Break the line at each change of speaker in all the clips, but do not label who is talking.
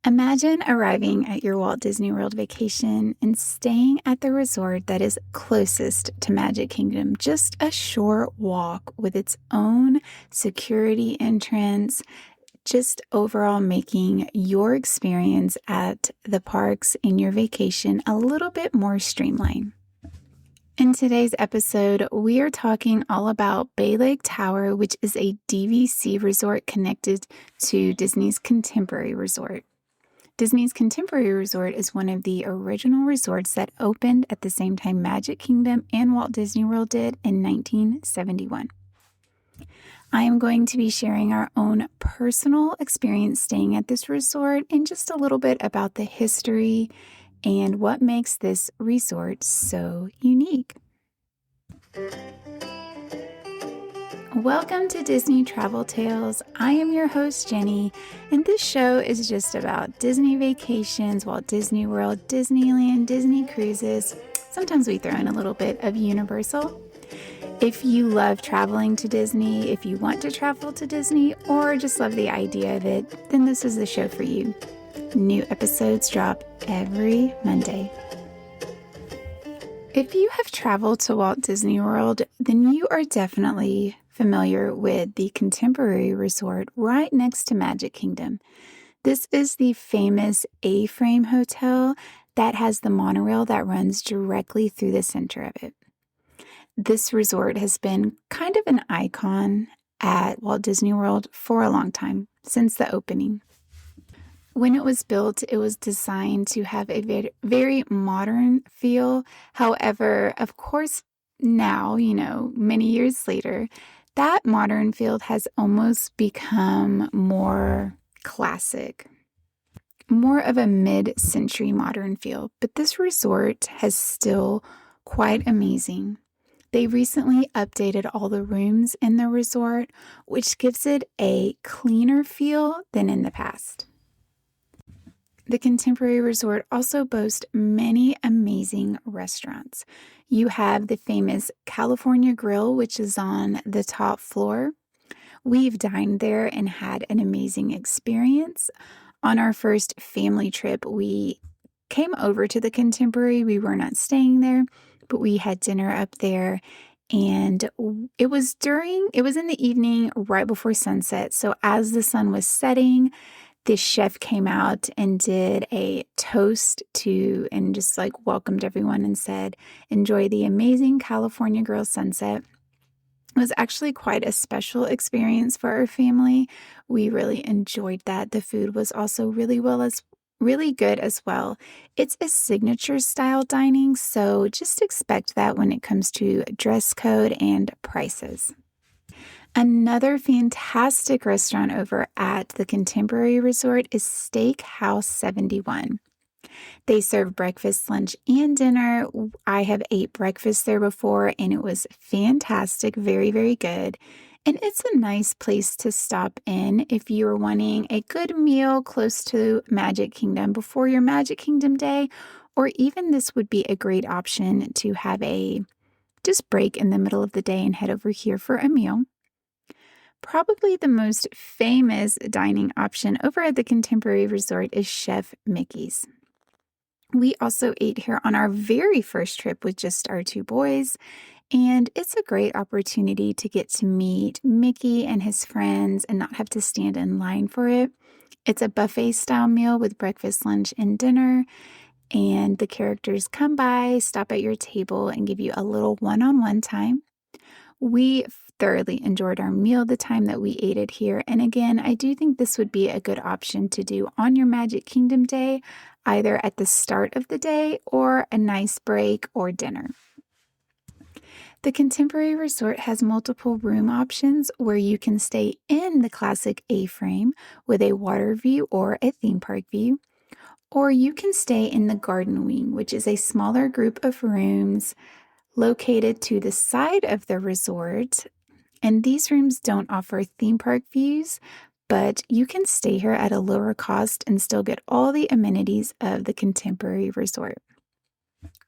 Imagine arriving at your Walt Disney World vacation and staying at the resort that is closest to Magic Kingdom, just a short walk with its own security entrance, just overall making your experience at the parks and your vacation a little bit more streamlined. In today's episode, we are talking all about Bay Lake Tower, which is a DVC resort connected to Disney's Contemporary Resort. Disney's Contemporary Resort is one of the original resorts that opened at the same time Magic Kingdom and Walt Disney World did in 1971. I am going to be sharing our own personal experience staying at this resort and just a little bit about the history and what makes this resort so unique. Welcome to Disney Travel Tales. I am your host, Jenny, and this show is just about Disney vacations, Walt Disney World, Disneyland, Disney cruises. Sometimes we throw in a little bit of Universal. If you love traveling to Disney, if you want to travel to Disney, or just love the idea of it, then this is the show for you. New episodes drop every Monday. If you have traveled to Walt Disney World, then you are definitely familiar with the Contemporary Resort right next to Magic Kingdom. This is the famous A-frame hotel that has the monorail that runs directly through the center of it. This resort has been kind of an icon at Walt Disney World for a long time, since the opening. When it was built, it was designed to have a very modern feel. However, of course, now, many years later, that modern feel has almost become more classic, more of a mid-century modern feel. But this resort has still quite amazing. They recently updated all the rooms in the resort, which gives it a cleaner feel than in the past. The Contemporary Resort also boasts many amazing restaurants. You have the famous California Grill, which is on the top floor. We've dined there and had an amazing experience. On our first family trip, we came over to the Contemporary. We were not staying there, but we had dinner up there. And it was in the evening right before sunset. So as the sun was setting, this chef came out and did a toast and just welcomed everyone and said, "Enjoy the amazing California Grill sunset." It was actually quite a special experience for our family. We really enjoyed that. The food was also really good as well. It's a signature style dining, so just expect that when it comes to dress code and prices. Another fantastic restaurant over at the Contemporary Resort is Steakhouse 71. They serve breakfast, lunch, and dinner. I have ate breakfast there before, and it was fantastic, very, very good. And it's a nice place to stop in if you're wanting a good meal close to Magic Kingdom before your Magic Kingdom day, or even this would be a great option to have a just break in the middle of the day and head over here for a meal. Probably the most famous dining option over at the Contemporary Resort is Chef Mickey's. We also ate here on our very first trip with just our two boys, and it's a great opportunity to get to meet Mickey and his friends and not have to stand in line for it. It's a buffet-style meal with breakfast, lunch, and dinner, and the characters come by, stop at your table, and give you a little one-on-one time. We thoroughly enjoyed our meal the time that we ate it here. And again, I do think this would be a good option to do on your Magic Kingdom day, either at the start of the day or a nice break or dinner. The Contemporary Resort has multiple room options where you can stay in the classic A-frame with a water view or a theme park view, or you can stay in the Garden Wing, which is a smaller group of rooms located to the side of the resort. And these rooms don't offer theme park views, but you can stay here at a lower cost and still get all the amenities of the Contemporary Resort.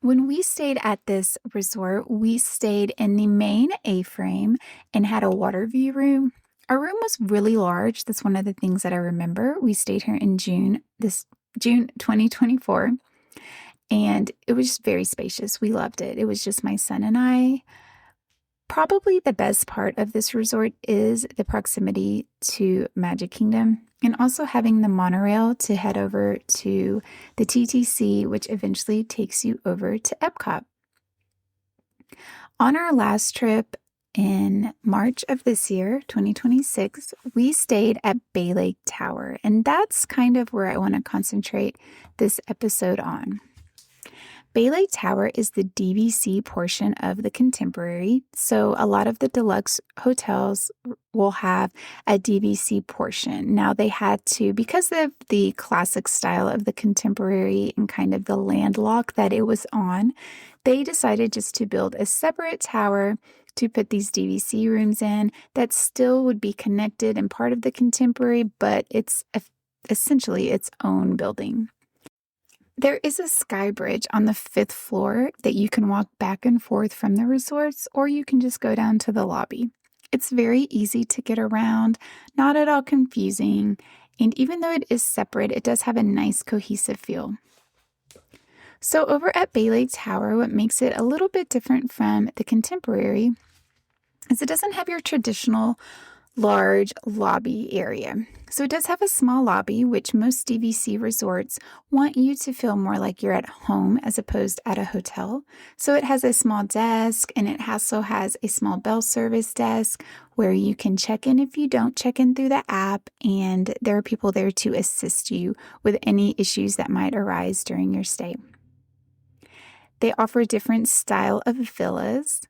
When we stayed at this resort, we stayed in the main A-frame and had a water view room. Our room was really large. That's one of the things that I remember. We stayed here in June 2024, and it was just very spacious. We loved it. It was just my son and I. Probably the best part of this resort is the proximity to Magic Kingdom and also having the monorail to head over to the TTC, which eventually takes you over to Epcot. On our last trip in March of this year, 2026, we stayed at Bay Lake Tower, and that's kind of where I want to concentrate this episode on. Bay Lake Tower is the DVC portion of the Contemporary, so a lot of the deluxe hotels will have a DVC portion. Now they had to, because of the classic style of the Contemporary and kind of the landlock that it was on, they decided just to build a separate tower to put these DVC rooms in that still would be connected and part of the Contemporary, but it's essentially its own building. There is a skybridge on the 5th floor that you can walk back and forth from the resorts, or you can just go down to the lobby. It's very easy to get around, not at all confusing, and even though it is separate, it does have a nice cohesive feel. So over at Bay Lake Tower, what makes it a little bit different from the Contemporary is it doesn't have your traditional large lobby area. So it does have a small lobby, which most DVC resorts want you to feel more like you're at home as opposed at a hotel. So it has a small desk, and it also has a small bell service desk where you can check in if you don't check in through the app, and there are people there to assist you with any issues that might arise during your stay. They offer different style of villas.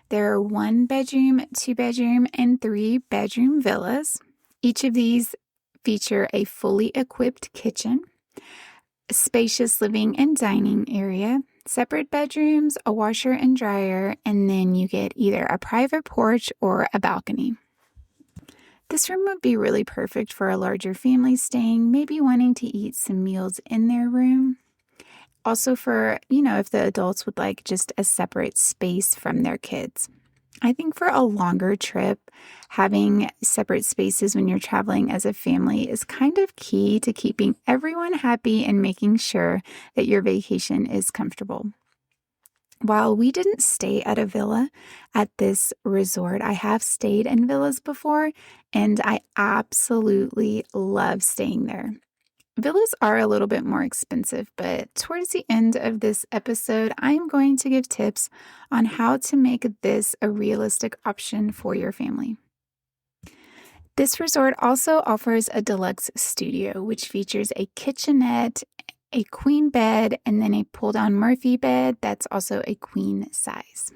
There are 1-bedroom, 2-bedroom, and 3-bedroom villas. Each of these feature a fully equipped kitchen, a spacious living and dining area, separate bedrooms, a washer and dryer, and then you get either a private porch or a balcony. This room would be really perfect for a larger family staying, maybe wanting to eat some meals in their room. Also for, if the adults would like just a separate space from their kids. I think for a longer trip, having separate spaces when you're traveling as a family is kind of key to keeping everyone happy and making sure that your vacation is comfortable. While we didn't stay at a villa at this resort, I have stayed in villas before, and I absolutely love staying there. Villas are a little bit more expensive, but towards the end of this episode, I'm going to give tips on how to make this a realistic option for your family. This resort also offers a deluxe studio, which features a kitchenette, a queen bed, and then a pull-down Murphy bed that's also a queen size.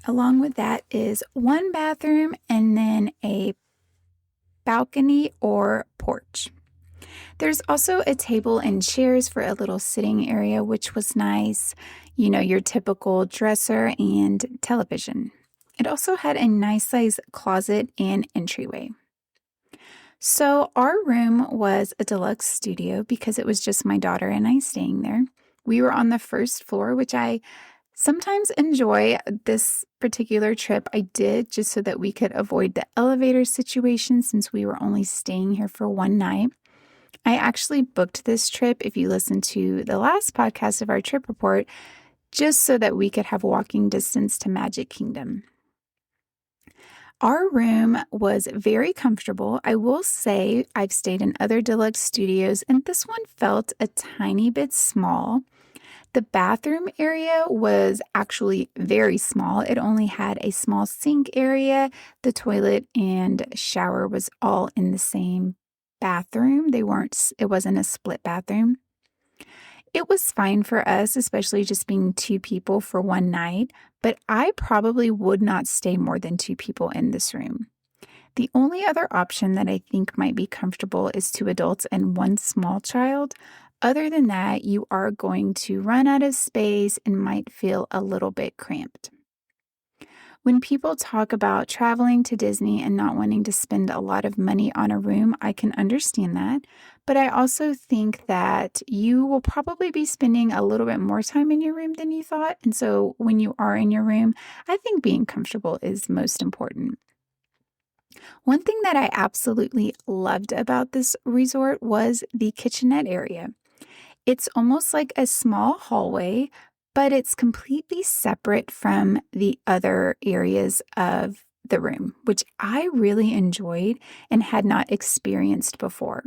Along with that is 1 bathroom and then a balcony or porch. There's also a table and chairs for a little sitting area, which was nice. Your typical dresser and television. It also had a nice size closet and entryway. So our room was a deluxe studio because it was just my daughter and I staying there. We were on the 1st floor, which I sometimes enjoy. This particular trip I did just so that we could avoid the elevator situation since we were only staying here for one night. I actually booked this trip, if you listen to the last podcast of our trip report, just so that we could have walking distance to Magic Kingdom. Our room was very comfortable. I will say I've stayed in other deluxe studios, and this one felt a tiny bit small. The bathroom area was actually very small. It only had a small sink area. The toilet and shower was all in the same bathroom. It wasn't a split bathroom. It was fine for us, especially just being 2 people for one night, but I probably would not stay more than 2 people in this room. The only other option that I think might be comfortable is 2 adults and 1 small child. Other than that, you are going to run out of space and might feel a little bit cramped. When people talk about traveling to Disney and not wanting to spend a lot of money on a room, I can understand that. But I also think that you will probably be spending a little bit more time in your room than you thought. And so when you are in your room, I think being comfortable is most important. One thing that I absolutely loved about this resort was the kitchenette area. It's almost like a small hallway, but it's completely separate from the other areas of the room, which I really enjoyed and had not experienced before.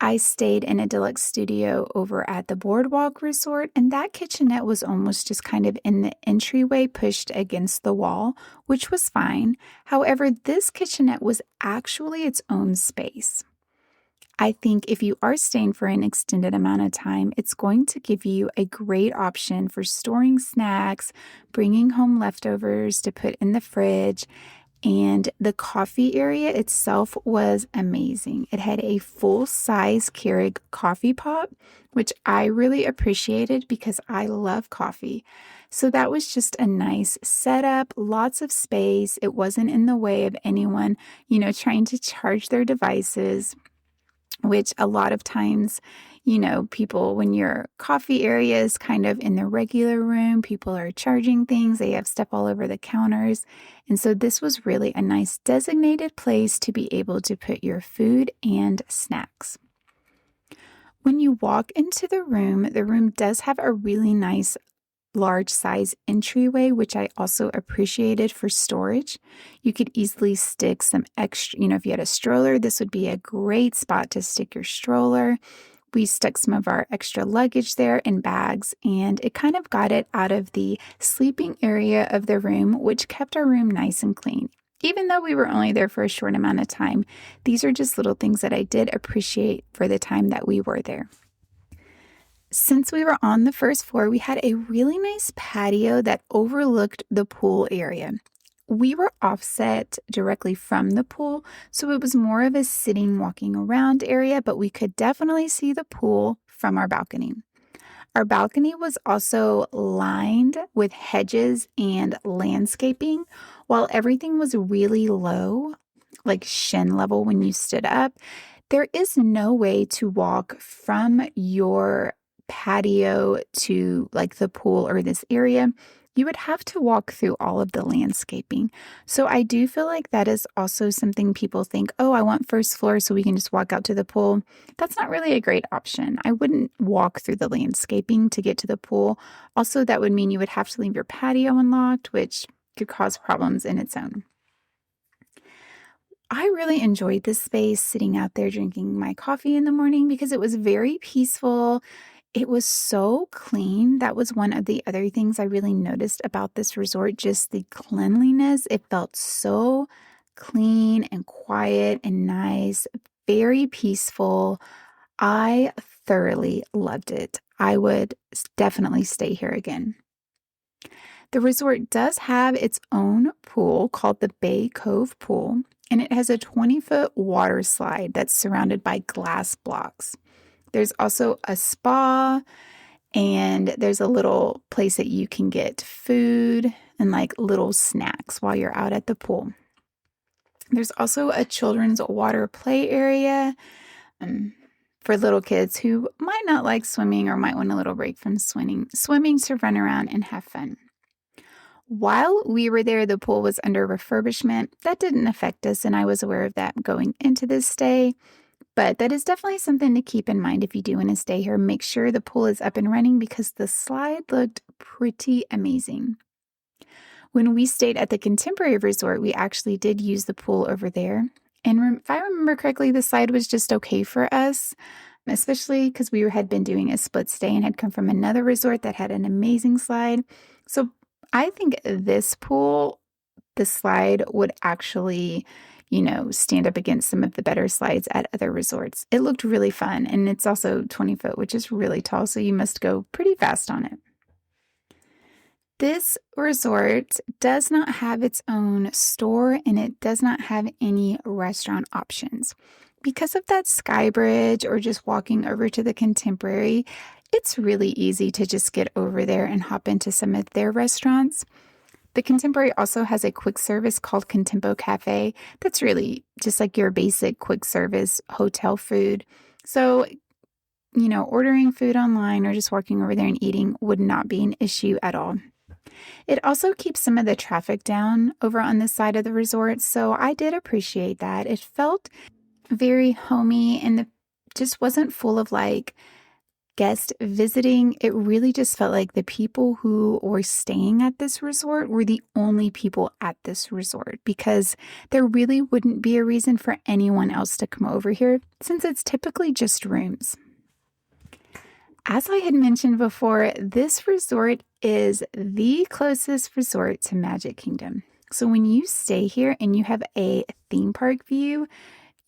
I stayed in a deluxe studio over at the Boardwalk Resort, and that kitchenette was almost just kind of in the entryway pushed against the wall, which was fine. However, this kitchenette was actually its own space. I think if you are staying for an extended amount of time, it's going to give you a great option for storing snacks, bringing home leftovers to put in the fridge, and the coffee area itself was amazing. It had a full-size Keurig coffee pot, which I really appreciated because I love coffee. So that was just a nice setup, lots of space. It wasn't in the way of anyone, trying to charge their devices, which a lot of times, people, when your coffee area is kind of in the regular room, people are charging things, they have stuff all over the counters. And so this was really a nice designated place to be able to put your food and snacks. When you walk into the room does have a really nice large size entryway, which I also appreciated for storage. You could easily stick some extra, if you had a stroller, this would be a great spot to stick your stroller. We stuck some of our extra luggage there in bags, and it kind of got it out of the sleeping area of the room, which kept our room nice and clean. Even though we were only there for a short amount of time, these are just little things that I did appreciate for the time that we were there. Since we were on the first floor, we had a really nice patio that overlooked the pool area. We were offset directly from the pool, so it was more of a sitting, walking around area, but we could definitely see the pool from our balcony. Our balcony was also lined with hedges and landscaping, while everything was really low, like shin level when you stood up. There is no way to walk from your patio to like the pool or this area. You would have to walk through all of the landscaping. So I do feel like that is also something people think, oh, I want first floor so we can just walk out to the pool. That's not really a great option. I wouldn't walk through the landscaping to get to the pool. Also, that would mean you would have to leave your patio unlocked, which could cause problems in its own. I really enjoyed this space, sitting out there drinking my coffee in the morning because it was very peaceful. It was so clean. That was one of the other things I really noticed about this resort, just the cleanliness. It felt so clean and quiet and nice, very peaceful. I thoroughly loved it. I would definitely stay here again. The resort does have its own pool called the Bay Cove Pool, and it has a 20-foot water slide that's surrounded by glass blocks. There's also a spa, and there's a little place that you can get food and like little snacks while you're out at the pool. There's also a children's water play area for little kids who might not like swimming or might want a little break from swimming to run around and have fun. While we were there, the pool was under refurbishment. That didn't affect us, and I was aware of that going into this stay. But that is definitely something to keep in mind if you do want to stay here. Make sure the pool is up and running because the slide looked pretty amazing. When we stayed at the Contemporary Resort, we actually did use the pool over there. And if I remember correctly, the slide was just okay for us, especially because we had been doing a split stay and had come from another resort that had an amazing slide. So I think this pool, the slide would actually stand up against some of the better slides at other resorts. It looked really fun, and it's also 20 foot, which is really tall, so you must go pretty fast on it. This resort does not have its own store, and it does not have any restaurant options. Because of that skybridge or just walking over to the Contemporary, it's really easy to just get over there and hop into some of their restaurants. The Contemporary also has a quick service called Contempo Cafe. That's really just like your basic quick service hotel food. So, ordering food online or just walking over there and eating would not be an issue at all. It also keeps some of the traffic down over on this side of the resort, so I did appreciate that. It felt very homey and just wasn't full of like guests visiting. It really just felt like the people who were staying at this resort were the only people at this resort, because there really wouldn't be a reason for anyone else to come over here since it's typically just rooms. As I had mentioned before, this resort is the closest resort to Magic Kingdom. So when you stay here and you have a theme park view,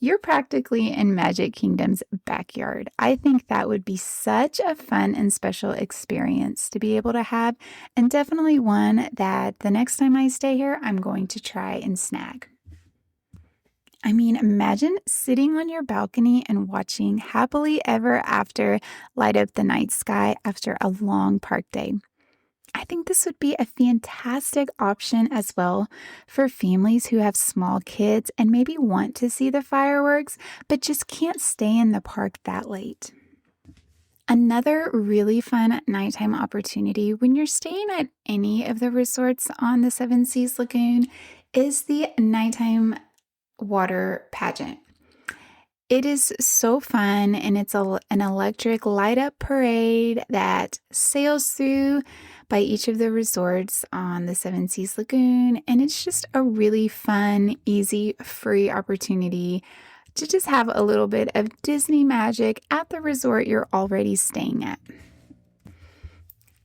you're practically in Magic Kingdom's backyard. I think that would be such a fun and special experience to be able to have, and definitely one that the next time I stay here, I'm going to try and snag. I mean, imagine sitting on your balcony and watching Happily Ever After light up the night sky after a long park day. I think this would be a fantastic option as well for families who have small kids and maybe want to see the fireworks, but just can't stay in the park that late. Another really fun nighttime opportunity when you're staying at any of the resorts on the Seven Seas Lagoon is the nighttime water pageant. It is so fun, and it's an electric light up parade that sails through by each of the resorts on the Seven Seas Lagoon, and it's just a really fun, easy, free opportunity to just have a little bit of Disney magic at the resort you're already staying at.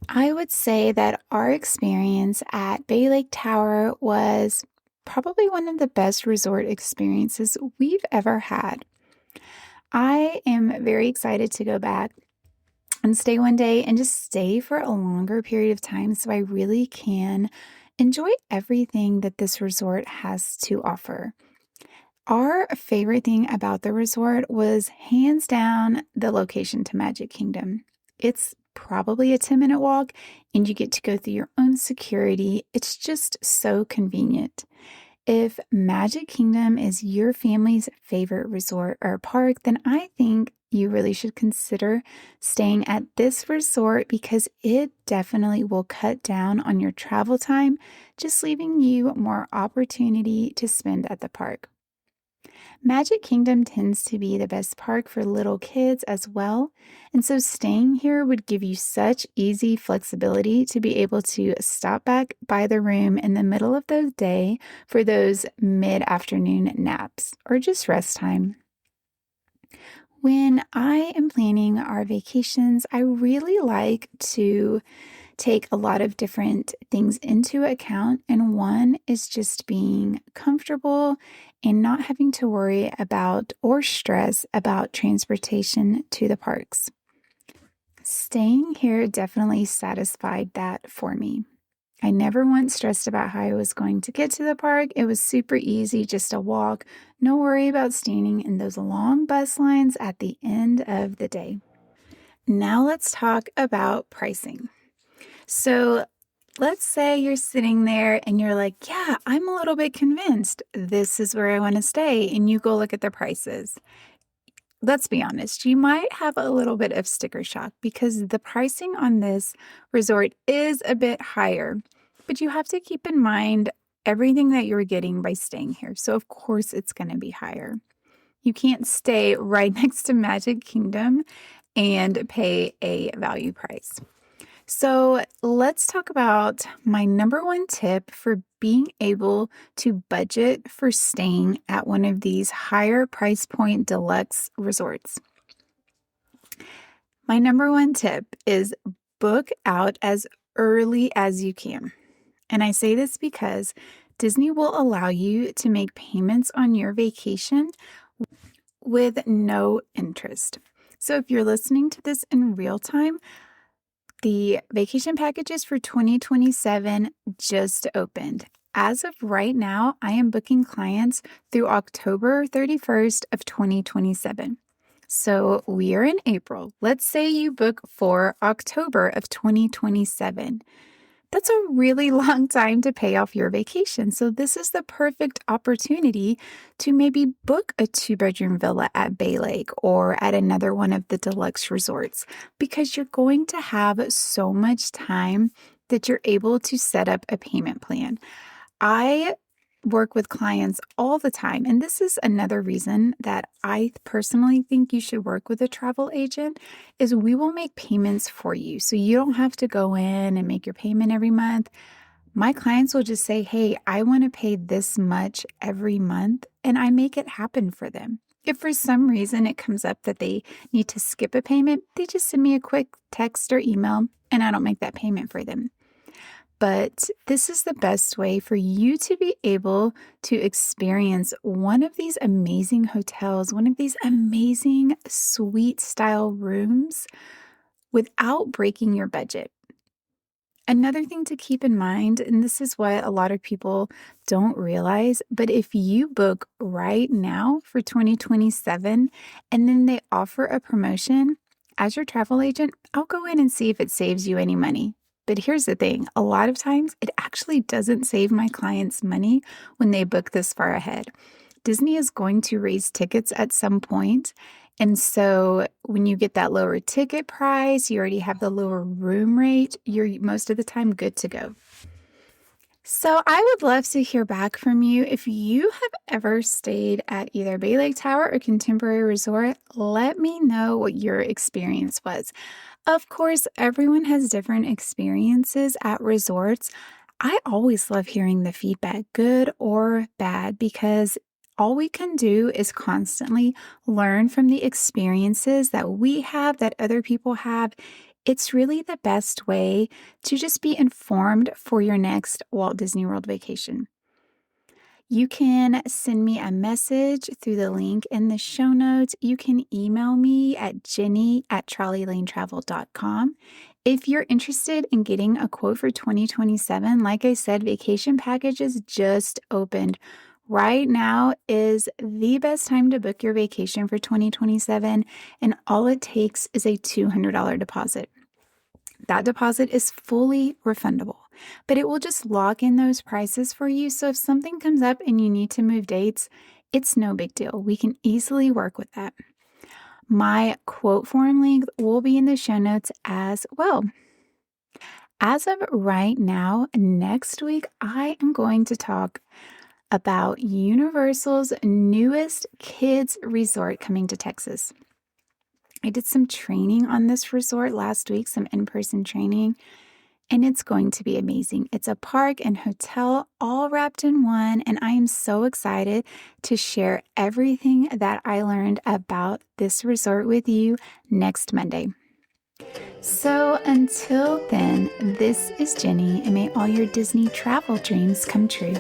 I would say that our experience at Bay Lake Tower was probably one of the best resort experiences we've ever had. I am very excited to go back and stay one day and just stay for a longer period of time so I really can enjoy everything that this resort has to offer. Our favorite thing about the resort was hands down the location to Magic Kingdom. It's probably a 10-minute walk, and you get to go through your own security. It's just so convenient. If Magic Kingdom is your family's favorite resort or park, then I think you really should consider staying at this resort, because it definitely will cut down on your travel time, just leaving you more opportunity to spend at the park. Magic Kingdom tends to be the best park for little kids as well, and so staying here would give you such easy flexibility to be able to stop back by the room in the middle of the day for those mid-afternoon naps or just rest time. When I am planning our vacations, I really like to take a lot of different things into account, and one is just being comfortable and not having to worry about or stress about transportation to the parks. Staying here definitely satisfied that for me. I never once stressed about how I was going to get to the park. It was super easy, just a walk, no worry about standing in those long bus lines at the end of the day. Now let's talk about pricing. So let's say you're sitting there and you're like, yeah, I'm a little bit convinced this is where I want to stay, and you go look at the prices. Let's be honest, you might have a little bit of sticker shock because the pricing on this resort is a bit higher, but you have to keep in mind everything that you're getting by staying here. So of course it's going to be higher. You can't stay right next to Magic Kingdom and pay a value price. So let's talk about my number one tip for being able to budget for staying at one of these higher price point deluxe resorts. My number one tip is book out as early as you can. And I say this because Disney will allow you to make payments on your vacation with no interest. So if you're listening to this in real time, the vacation packages for 2027 just opened. As of right now, I am booking clients through October 31st of 2027. So we are in April. Let's say you book for October of 2027. That's a really long time to pay off your vacation. So, this is the perfect opportunity to maybe book a 2-bedroom villa at Bay Lake or at another one of the deluxe resorts because you're going to have so much time that you're able to set up a payment plan. I work with clients all the time, and this is another reason that I personally think you should work with a travel agent is we will make payments for you. So you don't have to go in and make your payment every month. My clients will just say, "Hey, I want to pay this much every month," and I make it happen for them. If for some reason it comes up that they need to skip a payment, they just send me a quick text or email, and I don't make that payment for them. But this is the best way for you to be able to experience one of these amazing hotels, one of these amazing suite style rooms without breaking your budget. Another thing to keep in mind, and this is what a lot of people don't realize, but if you book right now for 2027 and then they offer a promotion, as your travel agent, I'll go in and see if it saves you any money. But here's the thing, a lot of times it actually doesn't save my clients money when they book this far ahead. Disney is going to raise tickets at some point. And so when you get that lower ticket price, you already have the lower room rate, you're most of the time good to go. So I would love to hear back from you. If you have ever stayed at either Bay Lake Tower or Contemporary Resort, let me know what your experience was. Of course, everyone has different experiences at resorts. I always love hearing the feedback, good or bad, because all we can do is constantly learn from the experiences that we have, that other people have. It's really the best way to just be informed for your next Walt Disney World vacation. You can send me a message through the link in the show notes. You can email me at jenny@trolleylanetravel.com. If you're interested in getting a quote for 2027, like I said, vacation packages just opened. Right now is the best time to book your vacation for 2027, and all it takes is a $200 deposit. That deposit is fully refundable, but it will just lock in those prices for you. So if something comes up and you need to move dates, it's no big deal. We can easily work with that. My quote form link will be in the show notes as well. As of right now, next week, I am going to talk about Universal's newest kids resort coming to Texas. I did some training on this resort last week, some in-person training, and it's going to be amazing. It's a park and hotel all wrapped in one, and I am so excited to share everything that I learned about this resort with you next Monday. So until then, this is Jenny, and may all your Disney travel dreams come true.